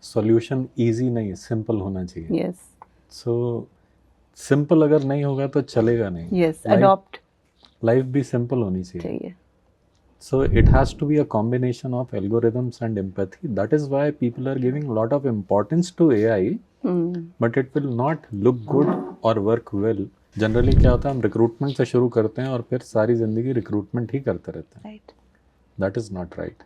Solution easy नहीं, simple होना चाहिए. Yes. सो सिंपल अगर नहीं होगा तो चलेगा नहीं. Yes. Adopt. लाइफ भी सिंपल होनी चाहिए. चाहिए. So it has to be a combination of algorithms and empathy. That is why people are giving a lot of importance to AI, but it will not look good or work well. Generally क्या होता है, हम recruitment से शुरू करते हैं और फिर सारी जिंदगी रिक्रूटमेंट ही करते रहते हैं. Right. That is not right.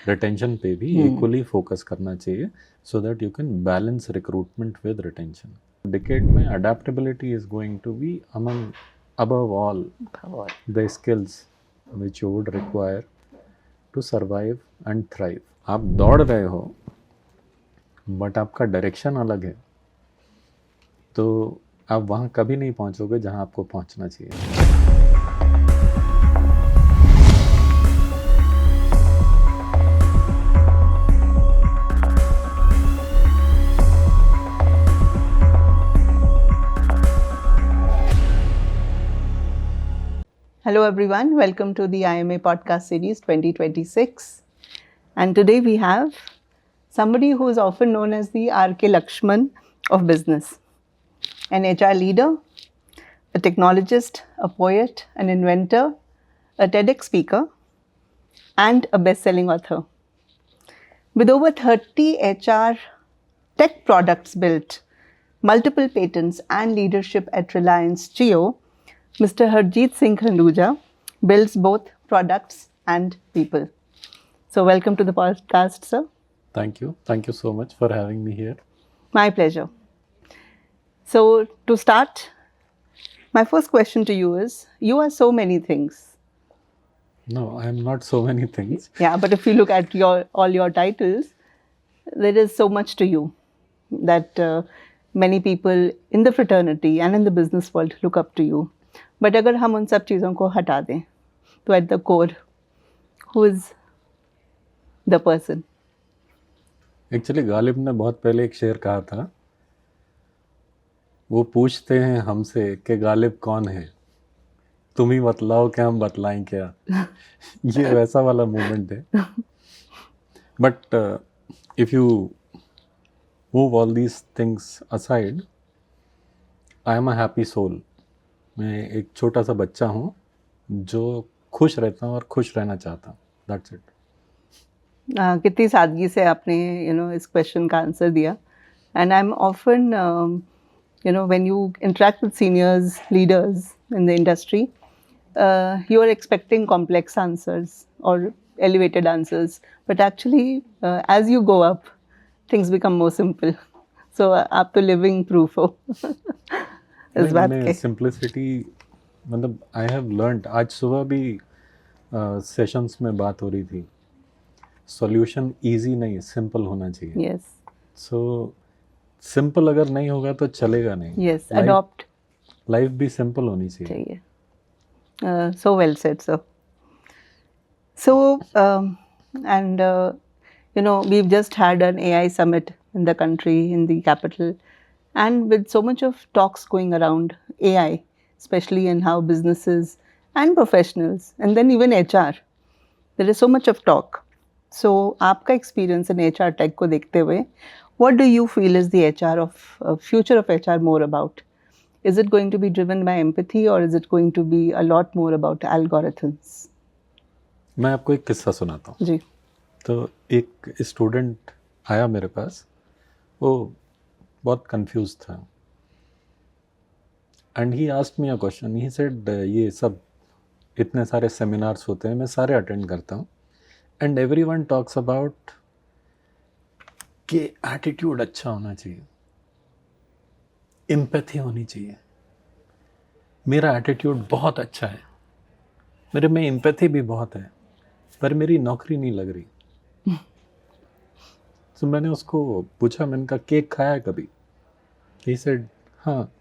Retention पे भी इक्वली फोकस करना चाहिए so that you can balance recruitment with retention. Decade में adaptability is going to be among above all the skills which you would require to survive and thrive. आप दौड़ रहे हो but आपका डायरेक्शन अलग है तो आप वहाँ कभी नहीं पहुँचोगे जहाँ आपको पहुँचना चाहिए. Hello everyone, welcome to the IMA podcast series 2026. And today we have somebody who is often known as the R.K. Lakshman of business. An HR leader, a technologist, a poet, an inventor, a TEDx speaker, and a best-selling author. With over 30 HR tech products built, multiple patents and leadership at Reliance Jio, Mr. Harjeet Singh Khanduja builds both products and people. So welcome to the podcast, sir. Thank you. Thank you so much for having me here. My pleasure. So to start, my first question to you is, you are so many things. No, I am not so many things. Yeah, but if you look at all your titles, there is so much to you that many people in the fraternity and in the business world look up to you. But अगर हम उन सब चीज़ों को हटा दें तो at the core who is the person? Actually Ghalib ने बहुत पहले एक शेर कहा था, वो पूछते हैं हमसे कि गालिब कौन है, तुम ही बतलाओ कि हम बतलाएं क्या. ये वैसा वाला मोमेंट है. But if you move all these things aside, I am a happy soul. मैं एक छोटा सा बच्चा हूँ जो खुश रहता हूँ और खुश रहना चाहता हूँ. That's it. कितनी सादगी से आपने इस क्वेश्चन का आंसर दिया. And I am often when you interact with seniors leaders in the industry, you are expecting complex answers और elevated answers, but actually as you go up things become more simple. So आप तो living proof हो इस बात के. Simplicity मतलब I have learned. आज सुबह भी सेशंस में बात हो रही थी, सॉल्यूशन इजी नहीं, सिंपल होना चाहिए. यस. सो सिंपल अगर नहीं होगा तो चलेगा नहीं. यस. अडॉप्ट. लाइफ भी सिंपल होनी चाहिए. So well said sir. So and we've just had an AI summit in the country, in the capital, and with so much of talks going around AI, especially in how businesses and professionals and then even HR, there is so much of talk. So आपका experience in HR tech को देखते हुए, what do you feel is the HR of future of HR more about? Is it going to be driven by empathy or is it going to be a lot more about algorithms? मैं आपको एक किस्सा सुनाता हूँ जी. तो एक student आया मेरे पास, वो बहुत कंफ्यूज था. And he asked me a question. He said, ये सब इतने सारे सेमिनार्स होते हैं, मैं सारे अटेंड करता हूँ, एंड एवरीवन टॉक्स अबाउट कि एटीट्यूड अच्छा होना चाहिए, एम्पैथी होनी चाहिए. मेरा एटीट्यूड बहुत अच्छा है, मेरे में एम्पैथी भी बहुत है, पर मेरी नौकरी नहीं लग रही. तो मैंने उसको पूछा, मैंने कहा केक खाया है कभी? ही सेड हाँ.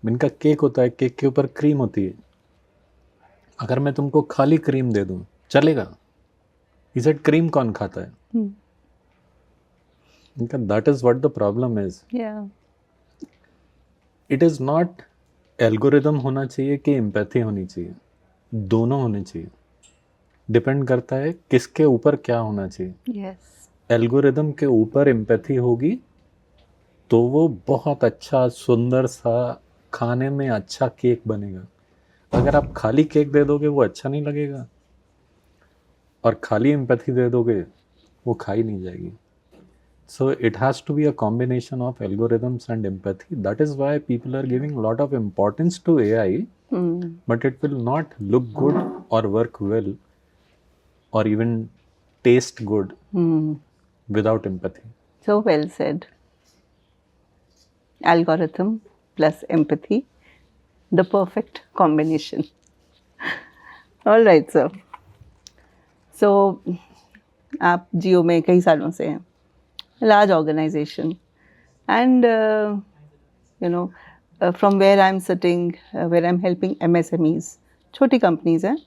मैंने कहा केक होता है, केक के ऊपर क्रीम होती है, अगर मैं तुमको खाली क्रीम दे दूं चलेगा? ही सेड क्रीम कौन खाता है? मैंने कहा that is what the problem is. It is not algorithm होना चाहिए कि एम्पैथी होनी चाहिए, दोनों होने चाहिए. डिपेंड करता है किसके ऊपर क्या होना चाहिए. Yes. एल्गोरिदम के ऊपर एम्पैथी होगी तो वो बहुत अच्छा सुंदर सा खाने में अच्छा केक बनेगा। अगर आप खाली केक दे दोगे वो अच्छा नहीं लगेगा, और खाली एम्पैथी दे दोगे वो खाई नहीं जाएगी। So it has to be a combination of algorithms and empathy. That is why people are giving a lot of importance to AI, but it will not look good or work well or even taste good without empathy. So well said. Algorithm plus empathy, the perfect combination. All right, sir. So, आप जियो में कई सालों से हैं, large organization, and from where I'm sitting, where I'm helping MSMEs, छोटी companies हैं.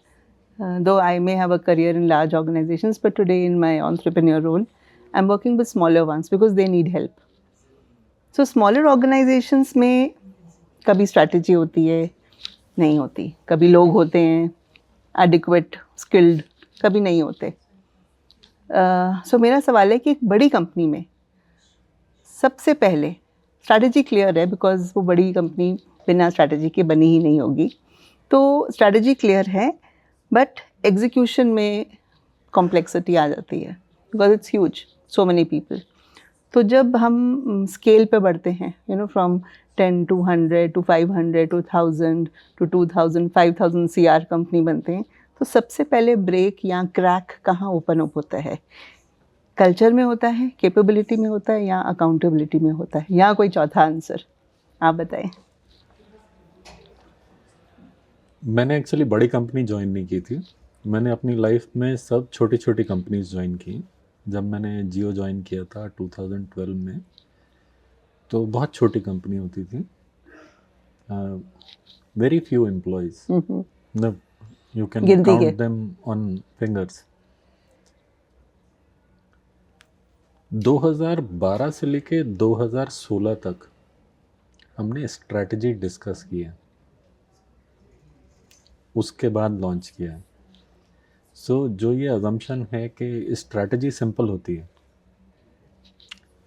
Though I may have a career in large organizations, but today in my entrepreneur role, I'm working with smaller ones because they need help. So smaller organizations में कभी strategy होती है, नहीं होती. कभी लोग होते हैं adequate, skilled, कभी नहीं होते. So मेरा सवाल है कि एक बड़ी कंपनी में सबसे पहले स्ट्रैटेजी क्लियर है, बिकॉज वो बड़ी कंपनी बिना स्ट्रैटेजी के बनी ही नहीं होगी. तो स्ट्रैटेजी क्लियर है, बट एग्जीक्यूशन में कॉम्प्लेक्सिटी आ जाती है because it's huge, so many people. तो जब हम स्केल पे बढ़ते हैं, from 10 to 100 to 500 to 1000 to 2000 5000 CR company बनते हैं, तो सबसे पहले ब्रेक या क्रैक कहाँ ओपन अप होता है? कल्चर में होता है, कैपेबिलिटी में होता है, या अकाउंटेबिलिटी में होता है, या कोई चौथा आंसर? आप बताएं. मैंने एक्चुअली बड़ी कंपनी ज्वाइन नहीं की थी. मैंने अपनी लाइफ में सब छोटी छोटी कंपनीज ज्वाइन की. जब मैंने जियो ज्वाइन किया था 2012 में, तो बहुत छोटी कंपनी होती थी, very few employees, you can count them on fingers. 2012 से लेके 2016 तक हमने स्ट्रैटेजी डिस्कस की है, उसके बाद लॉन्च किया है. सो जो ये अजम्पशन है कि स्ट्रैटेजी सिंपल होती है,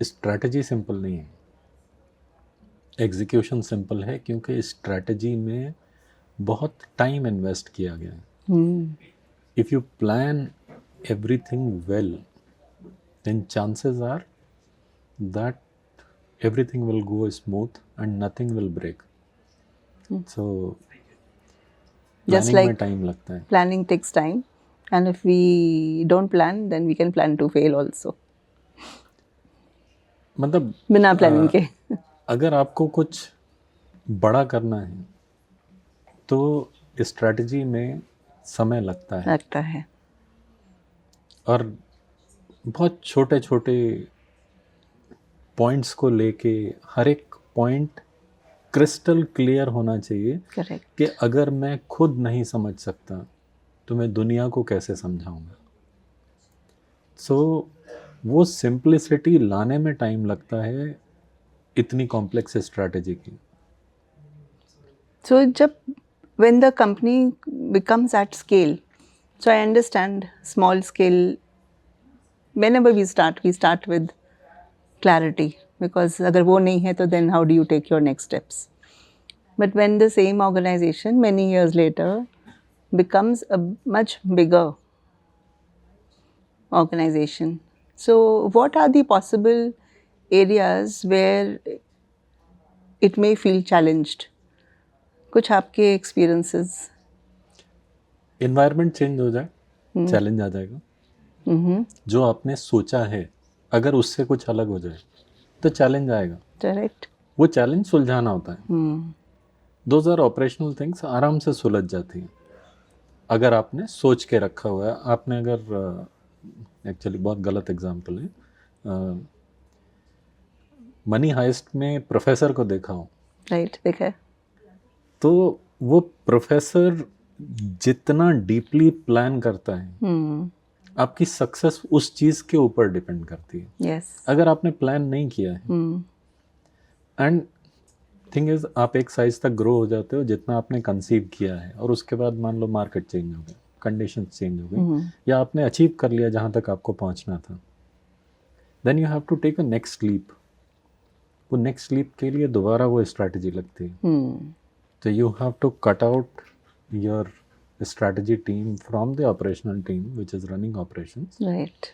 स्ट्रैटेजी सिंपल नहीं है. एग्जीक्यूशन सिंपल है, क्योंकि स्ट्रैटेजी में बहुत टाइम इन्वेस्ट किया गया है. If you plan everything well, then chances are that everything will go smooth and nothing will break. So just planning like में time लगता है. Planning takes time, and if we don't plan, then we can plan to fail also. मतलब बिना planning के. अगर आपको कुछ बड़ा करना है तो स्ट्रैटेजी में समय लगता है. और बहुत छोटे छोटे पॉइंट्स को लेके हर एक पॉइंट क्रिस्टल क्लियर होना चाहिए. करेक्ट. कि अगर मैं खुद नहीं समझ सकता तो मैं दुनिया को कैसे समझाऊंगा. सो वो सिंप्लिसिटी लाने में टाइम लगता है इतनी कॉम्प्लेक्स स्ट्रैटेजी की. सो जब when the company becomes at scale, so I understand small scale, whenever we start with clarity, because agar wo nahi hai to then how do you take your next steps? But when the same organization many years later becomes a much bigger organization, so what are the possible areas where it may feel challenged? कुछ आपके experiences. Environment change हो जाए, challenge आ जाएगा. जो आपने सोचा है अगर उससे कुछ अलग हो जाए तो चैलेंज आएगा. करेक्ट. वो चैलेंज सुलझाना होता है. दोज आर ऑपरेशनल थिंग्स, आराम से सुलझ जाती हैं अगर आपने सोच के रखा हुआ है. आपने अगर एक्चुअली बहुत गलत एग्जांपल है, मनी हाइस्ट में प्रोफेसर को देखा हो. राइट, देखा है. तो वो प्रोफेसर जितना डीपली प्लान करता है, आपकी सक्सेस उस चीज़ के ऊपर डिपेंड करती है. yes. अगर आपने प्लान नहीं किया है, एंड थिंग इज आप एक साइज तक ग्रो हो जाते हो जितना आपने कंसीव किया है, और उसके बाद मान लो मार्केट चेंज हो गया, कंडीशंस चेंज हो गई, या आपने अचीव कर लिया जहाँ तक आपको पहुँचना था, then you have to take a next leap. वो नेक्स्ट लीप के लिए दोबारा वो स्ट्रैटेजी लगती है. So you have to cut out your strategy team from the operational team which is running operations Right.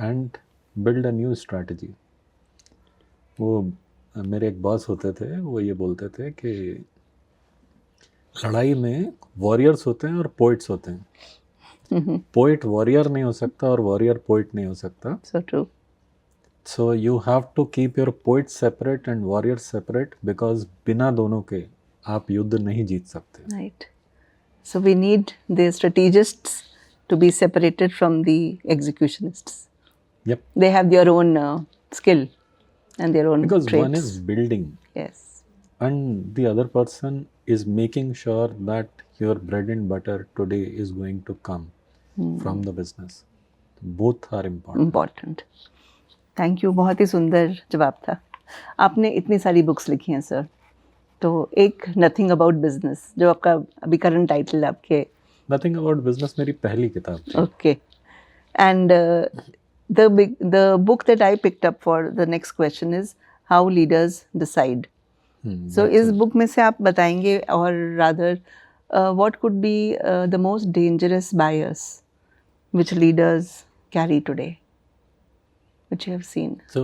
and build a new strategy. वो मेरे एक बॉस होते थे, वो ये बोलते थे कि लड़ाई में वॉरियर्स होते हैं और पोइट्स होते हैं. पोइट वॉरियर नहीं हो सकता और वॉरियर पोइट नहीं हो सकता. So true. So you have to keep your poets separate and warriors separate because बिना दोनों के आप युद्ध नहीं जीत सकते. Right. So we need the strategists to be separated from the executionists. Yep. They have their own skill and their own Because traits. one is building Yes. and the other person is making sure that your bread and butter today is going to come from the business. Both are important. Important. Thank you. बहुत ही सुंदर जवाब था. आपने इतनी सारी books लिखी हैं sir. तो एक नथिंग अबाउट बिजनेस जो आपका अभी करंट टाइटल है आपके. Nothing about business मेरी पहली किताब थी. Okay. And the book that I picked up for the next question is How Leaders Decide. So इस बुक में से आप बताएंगे और rather what could be the most dangerous bias which leaders carry today, which you have seen. So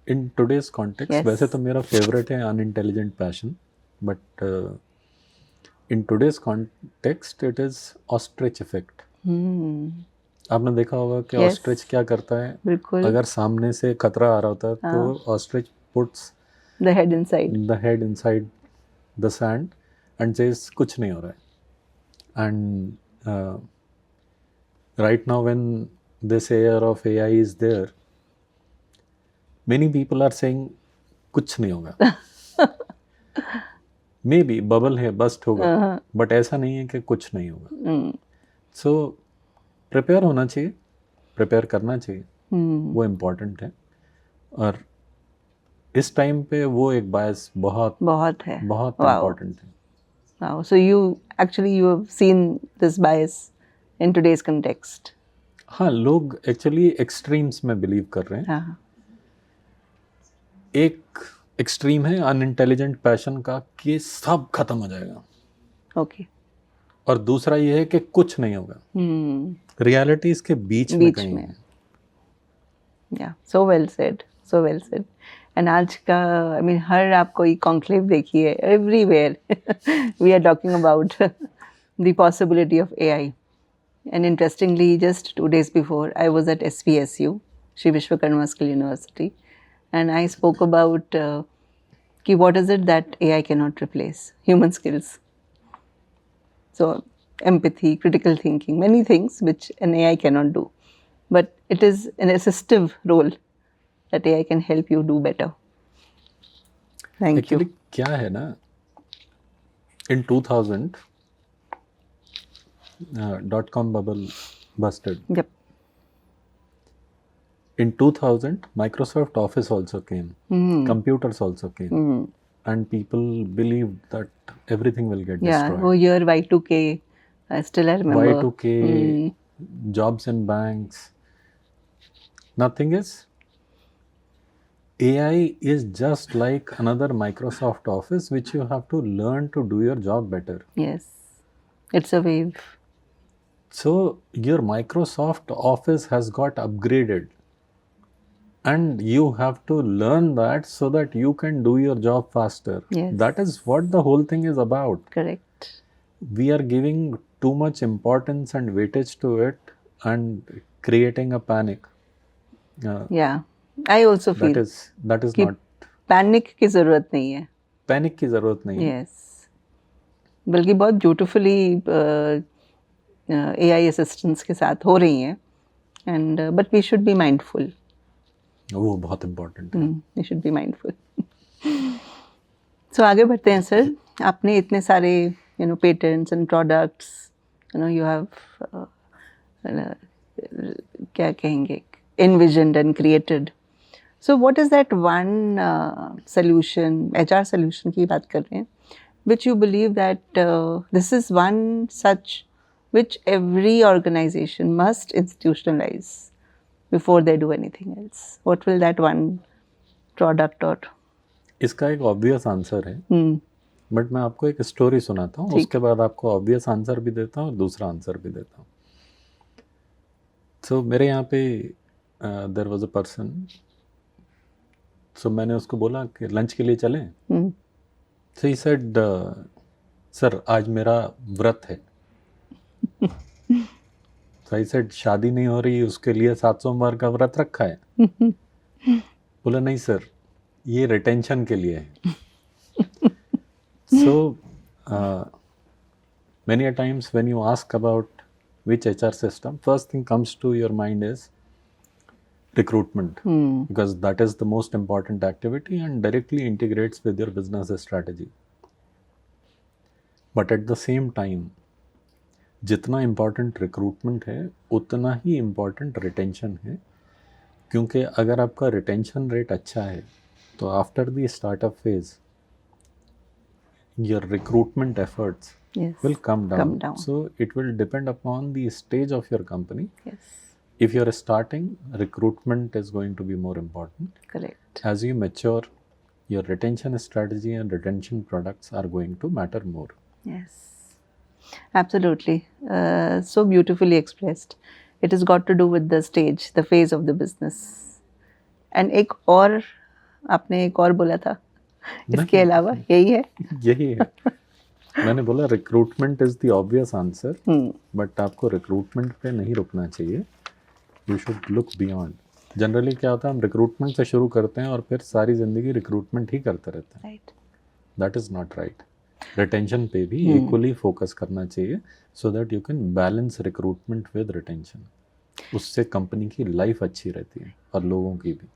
in today's context, Yes. वैसे तो मेरा favorite है unintelligent passion, but in today's context it is ostrich effect. आपने देखा होगा कि Yes. Ostrich क्या करता है. बिल्कुल. अगर सामने से खतरा आ रहा होता है तो ostrich puts The head inside. the head inside the sand and says कुछ नहीं हो रहा है. And right now when this era of AI is there, many people are saying कुछ नहीं होगा. Maybe bubble है, बस्ट होगा, बट ऐसा नहीं है कि कुछ नहीं होगा. सो प्रिपेयर होना चाहिए, प्रिपेयर करना चाहिए, वो इम्पोर्टेंट है. और इस टाइम पे वो एक बायस बहुत है. बहुत Wow. इम्पोर्टेंट है. Wow. So you have seen this bias in today's context. हाँ, लोग एक्चुअली एक्सट्रीम्स में बिलीव कर रहे हैं. हाँ. एक एक्सट्रीम है अनइंटेलिजेंट पैशन का कि सब खत्म हो जाएगा, Okay. और दूसरा ये है कि कुछ नहीं होगा. रियलिटी इसके बीच में बीच कहीं में. है. Yeah. So well said. So well said. And आज का I mean हर आप कोई conclave देखिए, everywhere we are talking about the possibility of AI. And interestingly, just 2 days before, I was at SVSU, Shri Vishwakarma Skill University, and I spoke about ki what is it that AI cannot replace? Human skills. So empathy, critical thinking, many things which an AI cannot do. But it is an assistive role that AI can help you do better. Thank actually you. क्या है ना, इन 2000 .com bubble busted. Yep. In 2000 Microsoft Office also came, computers also came, and people believed that everything will get Yeah, destroyed. वो year Y2K, still I remember. Y2K, jobs in banks. Nothing is. AI is just like another Microsoft Office which you have to learn to do your job better. Yes, it's a wave. So your Microsoft Office has got upgraded, and you have to learn that so that you can do your job faster. Yes. That is what the whole thing is about. Correct. We are giving too much importance and weightage to it and creating a panic. Yeah, I also feel that is कि not. panic की ज़रूरत नहीं है. Panic की ज़रूरत नहीं है. Yes. बल्कि बहुत ब्यूटिफुली AI assistants के साथ हो रही हैं. And but we should be mindful. वो बहुत इम्पोर्टेंट है. We should be mindful. So आगे बढ़ते हैं सर. आपने इतने सारे patents and products, you have क्या कहेंगे, envisioned and created. So what is that one solution, HR solution की बात कर रहे हैं, which you believe that this is one such which every organization must institutionalize, before they do anything else? What will that one product or? इसका एक obvious answer है, Hmm. But मैं आपको एक स्टोरी सुनाता हूँ, ठीक। उसके बाद आपको ऑब्वियस आंसर भी देता हूँ और दूसरा आंसर भी देता हूँ. सो मेरे यहाँ पे देयर वाज अ पर्सन. सो मैंने उसको बोला कि लंच के लिए चलें. Hmm. So he said, sir आज मेरा व्रत है. सो ही सेड, शादी नहीं हो रही उसके लिए 7 सोमवार का व्रत रखा है. बोला नहीं सर, ये रिटेंशन के लिए है. सो many a times when you ask about which HR system, first thing comes to your mind is recruitment, because that is the most important activity and directly integrates with your business strategy. But at the same time, जितना important recruitment है उतना ही important retention है, क्योंकि अगर आपका retention rate अच्छा है तो after the startup phase your recruitment efforts Yes. will come down. Come down. So it will depend upon the stage of your company. Yes. If you're starting, recruitment is going to be more important. Correct. As you mature, your retention strategy and retention products are going to matter more. Yes. Absolutely. So beautifully expressed. It has got to do with the stage, the phase of the business. And एक और आपने एक और बोला था इसके अलावा यही है. यही है. मैंने बोला recruitment is the obvious answer, but आपको रिक्रूटमेंट पे नहीं रुकना चाहिए. You should look beyond. Generally क्या होता है, हम रिक्रूटमेंट से शुरू करते हैं और फिर सारी जिंदगी रिक्रूटमेंट ही करते रहते हैं. Right. That is not right. Retention पे भी इक्वली फोकस करना चाहिए so that you can balance recruitment with retention. उससे कंपनी की लाइफ अच्छी रहती है और लोगों की भी.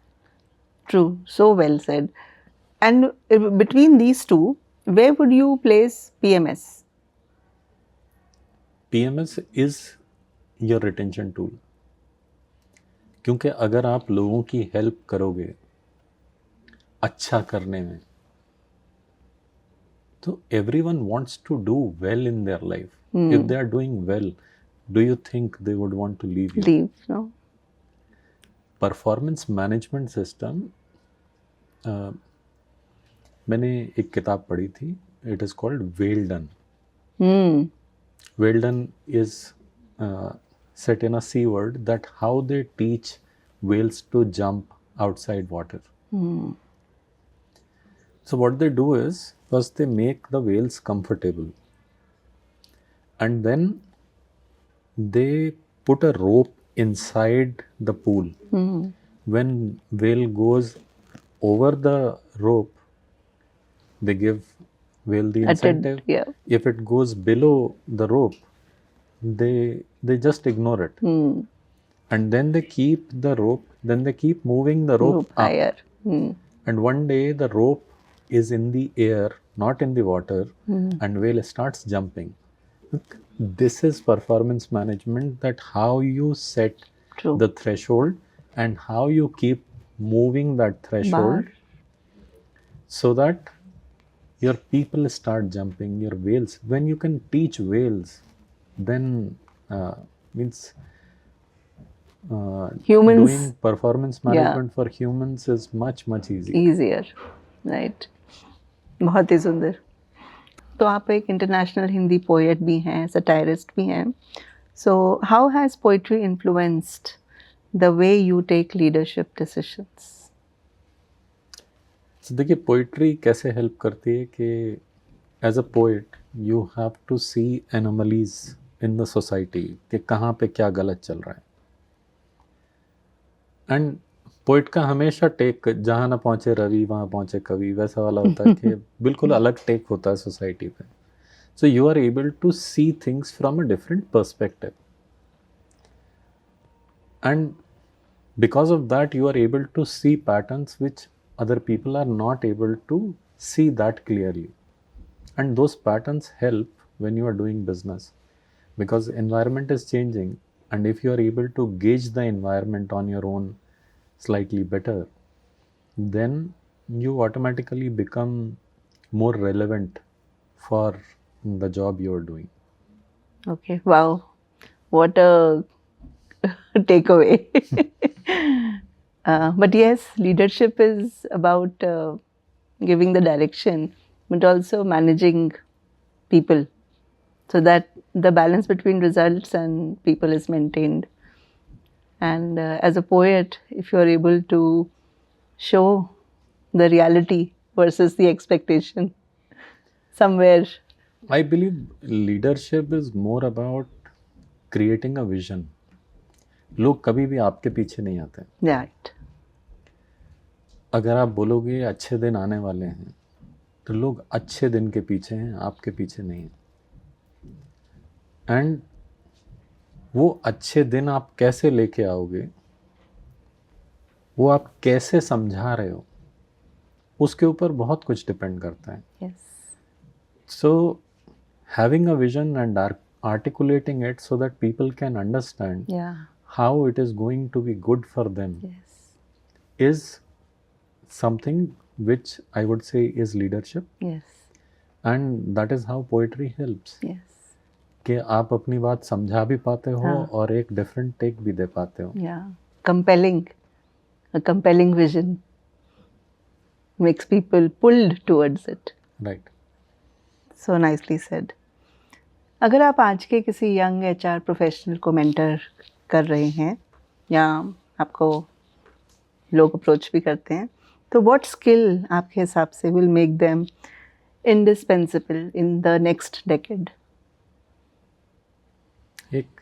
True. So well said. And between these two, where would you place PMS? PMS is your retention tool. क्योंकि अगर आप लोगों की हेल्प करोगे अच्छा करने में, तो everyone wants to do well in their life. If they are doing well, do you think they would want to leave you? Leave, no? Performance management system, मैंने एक किताब पढ़ी थी. It is called well done. Well done is set in a sea word that how they teach whales to jump outside water. So what they do is, first they make the whales comfortable and then they put a rope inside the pool. When whale goes over the rope, they give whale the incentive. Yeah. If it goes below the rope, they just ignore it. And then they keep the rope, then they keep moving the rope up. Higher. And one day the rope is in the air, not in the water, and whale starts jumping. Look, this is performance management, that how you set True. the threshold and how you keep moving that threshold so that your people start jumping, your whales. When you can teach whales, then means Humans. doing performance management for humans is much easier. Easier. Right. बहुत ही सुंदर. तो आप एक international Hindi poet भी हैं, satirist भी हैं. So how has poetry influenced the way you take leadership decisions? देखिए, पोइट्री कैसे हेल्प करती है कि as a poet you have to see anomalies in the society, कि कहाँ पे क्या गलत चल रहा है. एंड पोइट का हमेशा टेक, जहाँ ना पहुँचे रवि वहाँ पहुँचे कवि, वैसा वाला होता है कि बिल्कुल अलग टेक होता है सोसाइटी पे. So you are able to see things from a different perspective, and because of that you are able to see patterns which other people are not able to see that clearly. And those patterns help when you are doing business, because environment is changing, and if you are able to gauge the environment on your own slightly better, then you automatically become more relevant for the job you are doing. Okay, wow, what a takeaway. But yes, leadership is about giving the direction, but also managing people so that the balance between results and people is maintained. And as a poet, if you are able to show the reality versus the expectation somewhere. I believe leadership is more about creating a vision. लोग कभी भी आपके पीछे नहीं आते. Right. अगर आप बोलोगे अच्छे दिन आने वाले हैं तो लोग अच्छे दिन के पीछे हैं, आपके पीछे नहीं हैं. एंड वो अच्छे दिन आप कैसे लेके आओगे, वो आप कैसे समझा रहे हो, उसके ऊपर बहुत कुछ डिपेंड करता है. Yes. So having a vision and articulating it so that people can understand Yeah. how it is going to be good for them Yes. is something which I would say is leadership, Yes. and that is how poetry helps. Yes. कि आप अपनी बात समझा भी पाते हो हाँ. और एक डिफरेंट टेक भी दे पाते हो. Yeah. Compelling. A compelling vision makes people pulled towards it. Right. So nicely said. अगर आप आज के किसी यंग HR प्रोफेशनल को मेंटर कर रहे हैं या आपको लोग अप्रोच भी करते हैं, तो व्हाट स्किल आपके हिसाब से will make them indispensable in the next decade? एक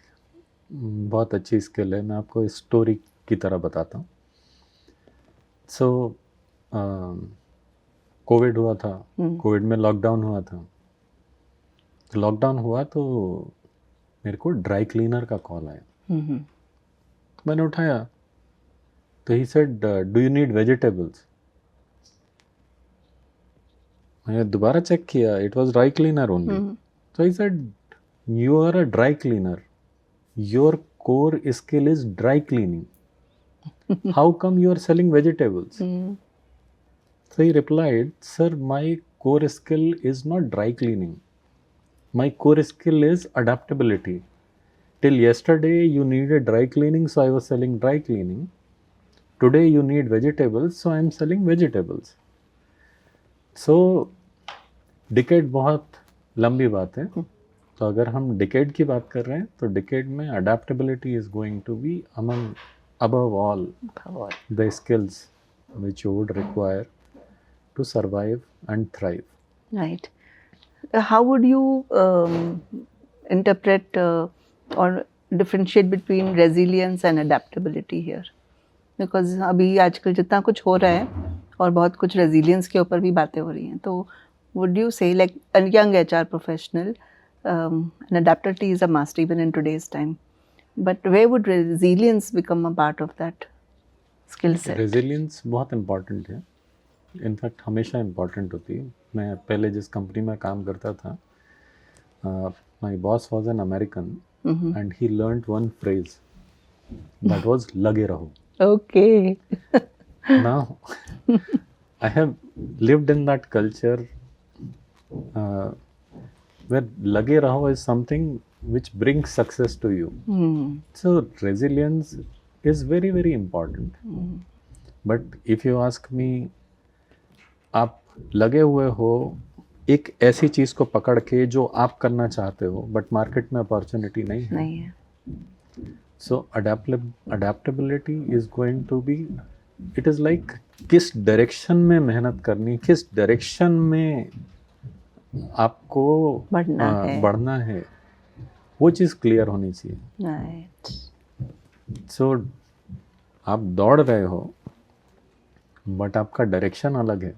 बहुत अच्छी स्किल है, मैं आपको स्टोरी की तरह बताता हूँ. सो कोविड हुआ था. कोविड में लॉकडाउन हुआ था. तो लॉकडाउन हुआ तो मेरे को ड्राई क्लीनर का कॉल आया. तो मैंने उठाया तो he said do you need vegetables. मैंने दोबारा चेक किया, it was dry cleaner only. तो he said you are a dry cleaner, your core skill is dry cleaning, how come you are selling vegetables? So he replied, sir, my core skill is not dry cleaning. My core skill is adaptability. Till yesterday you needed dry cleaning, so I was selling dry cleaning. Today you need vegetables, so I am selling vegetables. So decade बहुत लंबी बात है. तो अगर हम decade की बात कर रहे हैं तो decade में adaptability is going to be above all the skills which you would require to survive and thrive. Right. How would you interpret or differentiate between resilience and adaptability here? Because अभी आजकल जितना कुछ हो रहा है और बहुत कुछ resilience के ऊपर भी बातें हो रही हैं, तो would you say like a young HR professional, and adaptability is a must even in today's time, but where would resilience become a part of that skill set? Resilience बहुत important है. इनफैक्ट हमेशा important होती है. मैं पहले जिस company में काम करता था, my boss was an American and he learned one phrase that was लगे रहो. Okay. Now I have lived in that culture where लगे रहो is something which brings success to you. So resilience is very very important. But if you ask me, आप लगे हुए हो एक ऐसी चीज को पकड़ के जो आप करना चाहते हो बट मार्केट में अपॉर्चुनिटी नहीं है. So adaptability is going to be, it is like किस डायरेक्शन में मेहनत करनी, किस डायरेक्शन में आपको बढ़ना है, वो चीज क्लियर होनी चाहिए. सो आप दौड़ रहे हो बट आपका डायरेक्शन अलग है,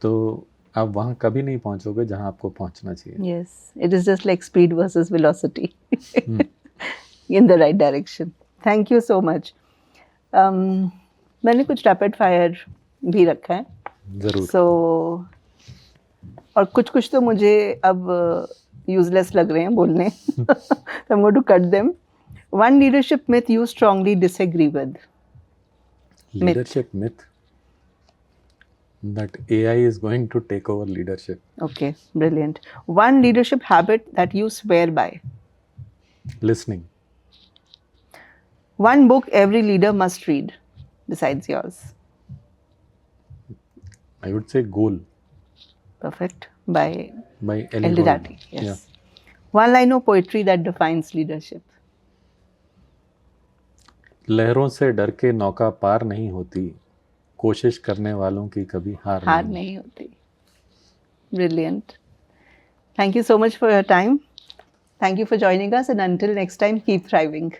तो आप वहाँ कभी नहीं पहुँचोगे जहाँ आपको पहुँचना चाहिए. Yes, it is just like speed versus velocity in the right direction. Thank you so much. मैंने कुछ rapid fire भी रखा है. जरूर. So और कुछ तो मुझे अब useless लग रहे हैं बोलने. So I'm going to cut them. One leadership myth you strongly disagree with. Leadership myth. That AI is going to take over leadership. Okay, brilliant. One leadership habit that you swear by. Listening. One book every leader must read, besides yours. I would say Goal Perfect. By by Ellie L.D. Gold. Dati. Yes. Yeah. One line of poetry that defines leadership. लहरों से डर के नौका पार नहीं होती, कोशिश करने वालों की कभी हार हार नहीं। नहीं होती. Brilliant. Thank you so much for your time. Thank you for joining us, and until next time, keep thriving.